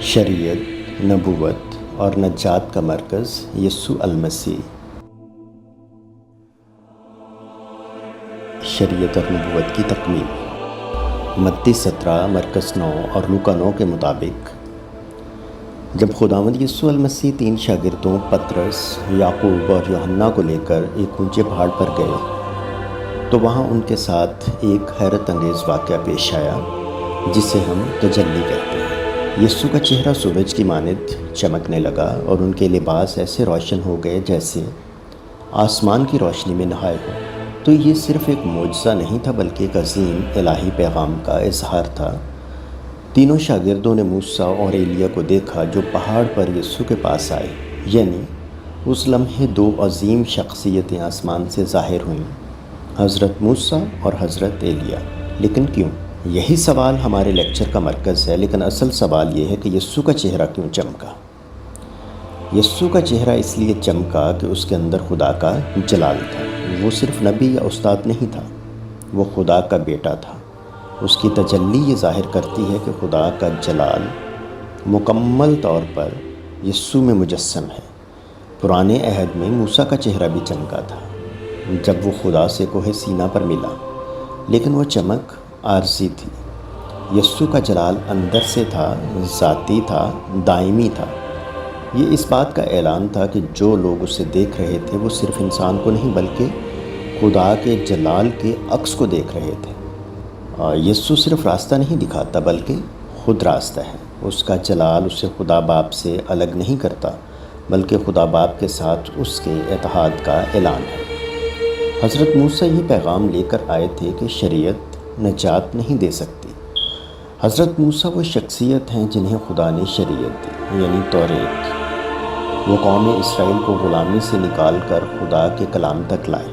شریعت، نبوت اور نجات کا مرکز یسوع المسیح۔ شریعت اور نبوت کی تکمیل۔ متی 17 مرکز 9 اور لوکا 9 کے مطابق جب خداوند یسوع المسیح 3 شاگردوں پطرس، یعقوب اور یوحنا کو لے کر ایک اونچے پہاڑ پر گئے تو وہاں ان کے ساتھ ایک حیرت انگیز واقعہ پیش آیا جسے ہم تجلی کہتے ہیں۔ یسوع کا چہرہ سورج کی مانند چمکنے لگا اور ان کے لباس ایسے روشن ہو گئے جیسے آسمان کی روشنی میں نہائے ہو۔ تو یہ صرف ایک معجزہ نہیں تھا بلکہ ایک عظیم الہی پیغام کا اظہار تھا۔ تینوں شاگردوں نے موسیٰ اور ایلیا کو دیکھا جو پہاڑ پر یسوع کے پاس آئے، یعنی اس لمحے 2 عظیم شخصیتیں آسمان سے ظاہر ہوئیں، حضرت موسیٰ اور حضرت ایلیا۔ لیکن کیوں؟ یہی سوال ہمارے لیکچر کا مرکز ہے، لیکن اصل سوال یہ ہے کہ یسوع کا چہرہ کیوں چمکا؟ یسوع کا چہرہ اس لیے چمکا کہ اس کے اندر خدا کا جلال تھا۔ وہ صرف نبی یا استاد نہیں تھا، وہ خدا کا بیٹا تھا۔ اس کی تجلی یہ ظاہر کرتی ہے کہ خدا کا جلال مکمل طور پر یسوع میں مجسم ہے۔ پرانے عہد میں موسیٰ کا چہرہ بھی چمکا تھا جب وہ خدا سے کوہ سینا پر ملا، لیکن وہ چمک عارضی تھی۔ یسوع کا جلال اندر سے تھا، ذاتی تھا، دائمی تھا۔ یہ اس بات کا اعلان تھا کہ جو لوگ اسے دیکھ رہے تھے وہ صرف انسان کو نہیں بلکہ خدا کے جلال کے عکس کو دیکھ رہے تھے۔ یسوع صرف راستہ نہیں دکھاتا بلکہ خود راستہ ہے۔ اس کا جلال اسے خدا باپ سے الگ نہیں کرتا بلکہ خدا باپ کے ساتھ اس کے اتحاد کا اعلان ہے۔ حضرت موسیٰ یہ پیغام لے کر آئے تھے کہ شریعت نجات نہیں دے سکتی۔ حضرت موسیٰ وہ شخصیت ہیں جنہیں خدا نے شریعت دی، یعنی توریت۔ وہ قوم اسرائیل کو غلامی سے نکال کر خدا کے کلام تک لائے،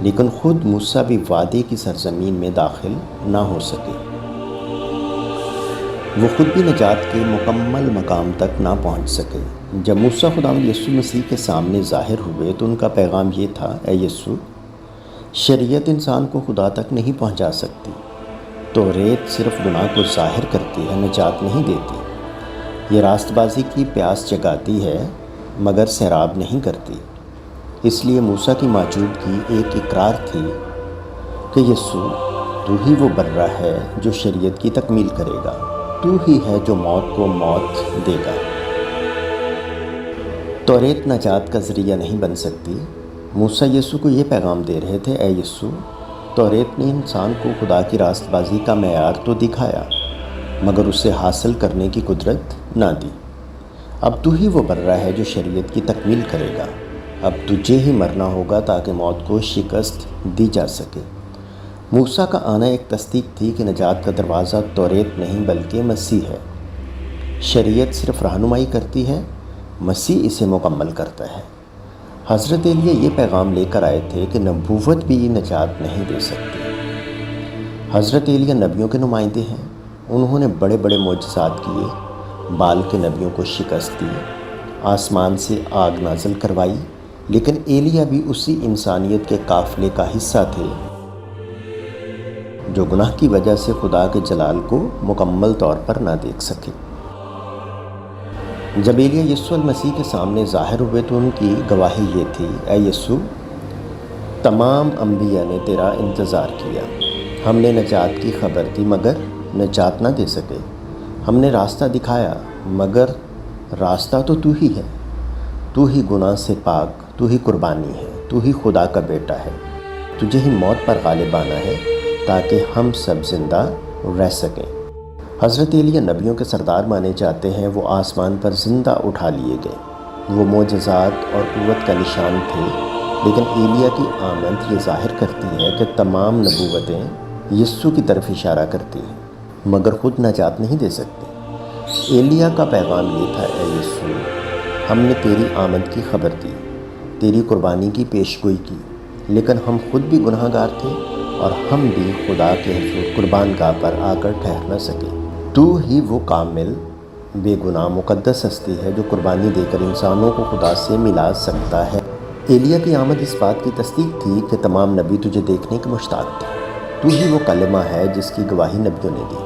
لیکن خود موسیٰ بھی وعدے کی سرزمین میں داخل نہ ہو سکے۔ وہ خود بھی نجات کے مکمل مقام تک نہ پہنچ سکے۔ جب موسیٰ خداوند یسوع مسیح کے سامنے ظاہر ہوئے تو ان کا پیغام یہ تھا: اے یسوع، شریعت انسان کو خدا تک نہیں پہنچا سکتی۔ توریت صرف گناہ کو ظاہر کرتی ہے، نجات نہیں دیتی۔ یہ راست بازی کی پیاس جگاتی ہے مگر سیراب نہیں کرتی۔ اس لیے موسیٰ کی موجودگی ایک اقرار تھی کہ یسوع، تو ہی وہ برہ ہے جو شریعت کی تکمیل کرے گا، تو ہی ہے جو موت کو موت دے گا۔ توریت نجات کا ذریعہ نہیں بن سکتی۔ موسیٰ یسوع کو یہ پیغام دے رہے تھے: اے یسوع، توریت نے انسان کو خدا کی راست بازی کا معیار تو دکھایا مگر اسے حاصل کرنے کی قدرت نہ دی۔ اب تو ہی وہ برہ ہے جو شریعت کی تکمیل کرے گا۔ اب تجھے ہی مرنا ہوگا تاکہ موت کو شکست دی جا سکے۔ موسیٰ کا آنا ایک تصدیق تھی کہ نجات کا دروازہ توریت نہیں بلکہ مسیح ہے۔ شریعت صرف رہنمائی کرتی ہے، مسیح اسے مکمل کرتا ہے۔ حضرت ایلیا یہ پیغام لے کر آئے تھے کہ نبوت بھی نجات نہیں دے سکتی۔ حضرت ایلیا نبیوں کے نمائندے ہیں۔ انہوں نے بڑے بڑے معجزات کیے، بال کے نبیوں کو شکست دی، آسمان سے آگ نازل کروائی، لیکن ایلیا بھی اسی انسانیت کے قافلے کا حصہ تھے جو گناہ کی وجہ سے خدا کے جلال کو مکمل طور پر نہ دیکھ سکے۔ جب ایلیا یسوع المسیح کے سامنے ظاہر ہوئے تو ان کی گواہی یہ تھی: اے یسوع، تمام انبیاء نے تیرا انتظار کیا۔ ہم نے نجات کی خبر دی مگر نجات نہ دے سکے۔ ہم نے راستہ دکھایا مگر راستہ تو ہی ہے۔ تو ہی گناہ سے پاک، تو ہی قربانی ہے، تو ہی خدا کا بیٹا ہے۔ تجھے ہی موت پر غالب آنا ہے تاکہ ہم سب زندہ رہ سکیں۔ حضرت ایلیا نبیوں کے سردار مانے جاتے ہیں۔ وہ آسمان پر زندہ اٹھا لیے گئے۔ وہ معجزات اور قوت کا نشان تھے، لیکن ایلیا کی آمد یہ ظاہر کرتی ہے کہ تمام نبوتیں یسوع کی طرف اشارہ کرتی ہیں مگر خود نجات نہیں دے سکتی۔ ایلیا کا پیغام یہ تھا: اے یسوع، ہم نے تیری آمد کی خبر دی، تیری قربانی کی پیشگوئی کی، لیکن ہم خود بھی گناہ گار تھے اور ہم بھی خدا کے حضور قربان گاہ پر آ کر ٹھہر نہ سکے۔ تو ہی وہ کامل، بے گناہ، مقدس ہستی ہے جو قربانی دے کر انسانوں کو خدا سے ملا سکتا ہے۔ ایلیا کی آمد اس بات کی تصدیق تھی کہ تمام نبی تجھے دیکھنے کے مشتاق تھے۔ تو ہی وہ کلمہ ہے جس کی گواہی نبیوں نے دی۔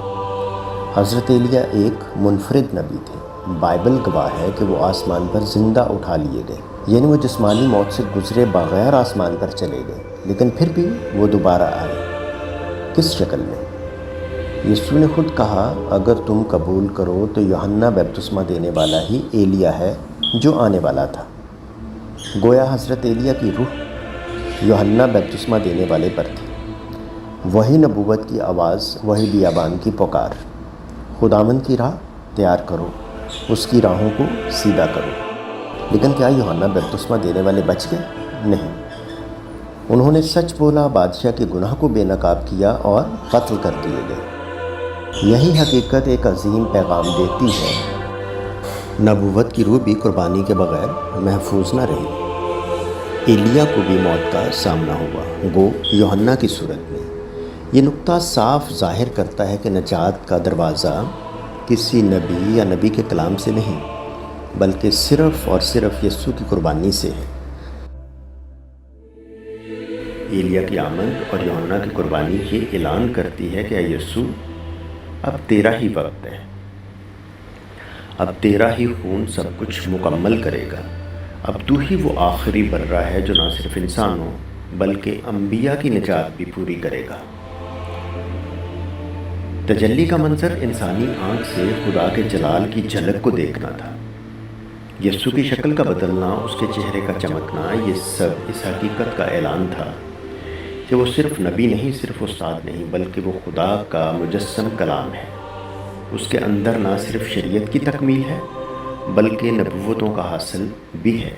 حضرت ایلیہ ایک منفرد نبی تھے۔ بائبل گواہ ہے کہ وہ آسمان پر زندہ اٹھا لیے گئے، یعنی وہ جسمانی موت سے گزرے بغیر آسمان پر چلے گئے، لیکن پھر بھی وہ دوبارہ آئے۔ کس شکل میں؟ یسوع نے خود کہا، اگر تم قبول کرو تو یوحنا بپتسمہ دینے والا ہی ایلیہ ہے جو آنے والا تھا۔ گویا حضرت ایلیہ کی روح یوحنا بپتسمہ دینے والے پر تھی۔ وہی نبوت کی آواز، وہی بیابان کی پکار، خداوند کی راہ تیار کرو، اس کی راہوں کو سیدھا کرو۔ لیکن کیا یوحنا بپتسمہ دینے والے بچ گئے؟ نہیں، انہوں نے سچ بولا، بادشاہ کے گناہ کو بے نقاب کیا اور قتل کر دیے گئے۔ یہی حقیقت ایک عظیم پیغام دیتی ہے، نبوت کی روح بھی قربانی کے بغیر محفوظ نہ رہی۔ ایلیہ کو بھی موت کا سامنا ہوا، گو یوحنا کی صورت میں۔ یہ نقطہ صاف ظاہر کرتا ہے کہ نجات کا دروازہ کسی نبی یا نبی کے کلام سے نہیں، بلکہ صرف اور صرف یسوع کی قربانی سے ہے۔ ایلیہ کی آمد اور یوحنا کی قربانی یہ اعلان کرتی ہے کہ اے یسوع، اب تیرا ہی وقت ہے، اب تیرا ہی خون سب کچھ مکمل کرے گا۔ اب تو ہی وہ آخری برہ ہے جو نہ صرف انسانوں بلکہ انبیاء کی نجات بھی پوری کرے گا۔ تجلی کا منظر انسانی آنکھ سے خدا کے جلال کی جھلک کو دیکھنا تھا۔ یسوع کی شکل کا بدلنا، اس کے چہرے کا چمکنا، یہ سب اس حقیقت کا اعلان تھا کہ وہ صرف نبی نہیں، صرف استاد نہیں، بلکہ وہ خدا کا مجسم کلام ہے۔ اس کے اندر نہ صرف شریعت کی تکمیل ہے بلکہ نبوتوں کا حاصل بھی ہے۔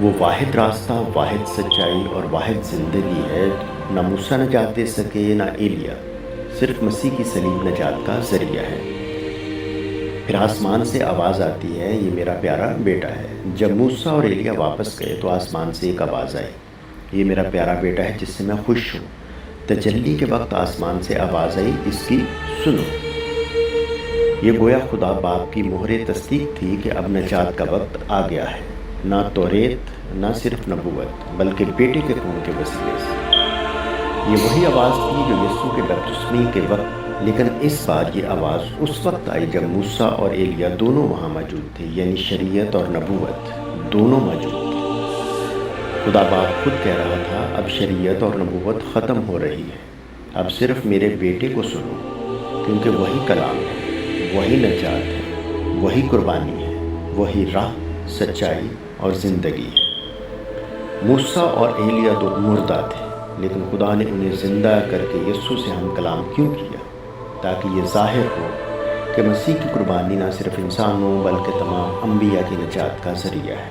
وہ واحد راستہ، واحد سچائی اور واحد زندگی ہے۔ نہ موسیٰ نجات دے سکے، نہ ایلیہ، صرف مسیح کی صلیب نجات کا ذریعہ ہے۔ پھر آسمان سے آواز آتی ہے، یہ میرا پیارا بیٹا ہے۔ جب موسیٰ اور ایلیہ واپس گئے تو آسمان سے ایک آواز آئی، یہ میرا پیارا بیٹا ہے جس سے میں خوش ہوں۔ تجلی کے وقت آسمان سے آواز آئی، اس کی سنو۔ یہ گویا خدا باپ کی مہر تصدیق تھی کہ اب نجات کا وقت آ گیا ہے، نہ توریت، نہ صرف نبوت، بلکہ بیٹے کے خون کے وسیلے سے۔ یہ وہی آواز تھی جو یسوع کے بپتسمے کے وقت، لیکن اس بار یہ آواز اس وقت آئی جب موسیٰ اور ایلیہ دونوں وہاں موجود تھے، یعنی شریعت اور نبوت دونوں موجود تھے۔ خدا باپ خود کہہ رہا تھا، اب شریعت اور نبوت ختم ہو رہی ہے، اب صرف میرے بیٹے کو سنو، کیونکہ وہی کلام ہے، وہی نجات ہے، وہی قربانی ہے، وہی راہ، سچائی اور زندگی ہے۔ موسیٰ اور ایلیہ تو مردہ تھے، لیکن خدا نے انہیں زندہ کر کے یسوع سے ہم کلام کیوں کیا؟ تاکہ یہ ظاہر ہو کہ مسیح کی قربانی نہ صرف انسانوں بلکہ تمام انبیاء کی نجات کا ذریعہ ہے۔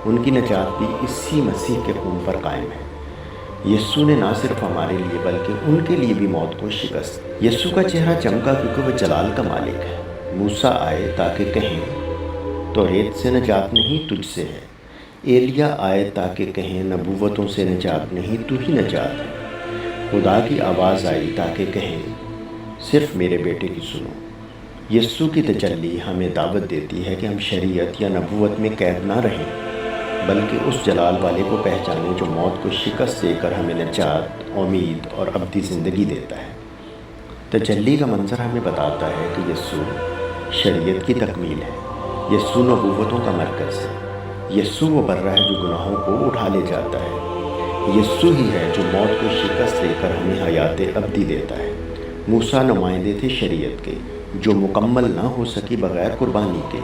ان کی نجات بھی اسی مسیح کے خون پر قائم ہے۔ یسوع نے نہ صرف ہمارے لیے بلکہ ان کے لیے بھی موت کو شکست۔ یسوع کا چہرہ چمکا کیونکہ وہ جلال کا مالک ہے۔ موسیٰ آئے تاکہ کہیں، توریت سے نجات نہیں، تجھ سے ہے۔ ایلیہ آئے تاکہ کہیں، نبوتوں سے نجات نہیں، تو ہی نجات ہے۔ خدا کی آواز آئی تاکہ کہیں، صرف میرے بیٹے کی سنو۔ یسوع کی تجلی ہمیں دعوت دیتی ہے کہ ہم شریعت یا نبوت میں قید نہ رہیں، بلکہ اس جلال والے کو پہچانیں جو موت کو شکست دے کر ہمیں نجات، امید اور ابدی زندگی دیتا ہے۔ تجلی کا منظر ہمیں بتاتا ہے کہ یسوع شریعت کی تکمیل ہے، یسوع نبوتوں کا مرکز ہے، یسوع وہ برہ ہے جو گناہوں کو اٹھا لے جاتا ہے، یسوع ہی ہے جو موت کو شکست دے کر ہمیں حیات ابدی دیتا ہے۔ موسیٰ نمائندے تھے شریعت کے، جو مکمل نہ ہو سکی بغیر قربانی کے۔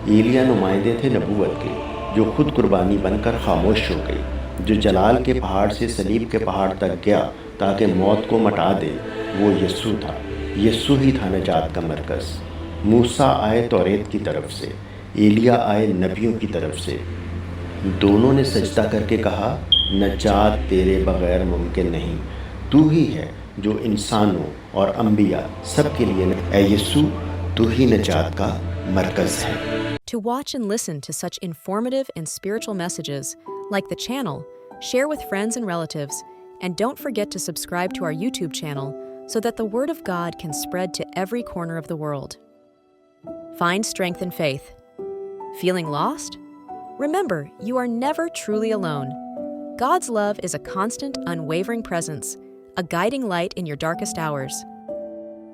ایلیہ نمائندے تھے نبوت کے، جو خود قربانی بن کر خاموش ہو گئی، جو جلال کے پہاڑ سے صلیب کے پہاڑ تک گیا تاکہ موت کو مٹا دے۔ وہ یسوع تھا، یسوع ہی تھا نجات کا مرکز۔ موسیٰ آئے توریت کی طرف سے، ایلیہ آئے نبیوں کی طرف سے۔ دونوں نے سجدہ کر کے کہا، نجات تیرے بغیر ممکن نہیں، تو ہی ہے جو انسانوں اور انبیاء سب کے لیے اے یسوع، تو ہی نجات کا مرکز ہے۔ To watch and listen to such informative and spiritual messages, like the channel, share with friends and relatives, and don't forget to subscribe to our YouTube channel so that the Word of God can spread to every corner of the world. Find strength and faith. Feeling lost? Remember, you are never truly alone. God's love is a constant, unwavering presence, a guiding light in your darkest hours.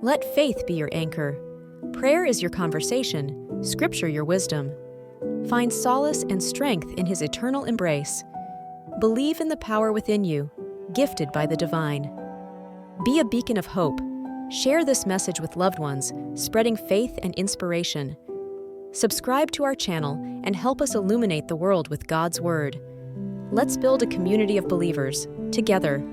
Let faith be your anchor. Prayer is your conversation, Scripture your wisdom. Find solace and strength in His eternal embrace. Believe in the power within you, gifted by the divine. Be a beacon of hope. Share this message with loved ones, spreading faith and inspiration. Subscribe to our channel and help us illuminate the world with God's Word. Let's build a community of believers, together,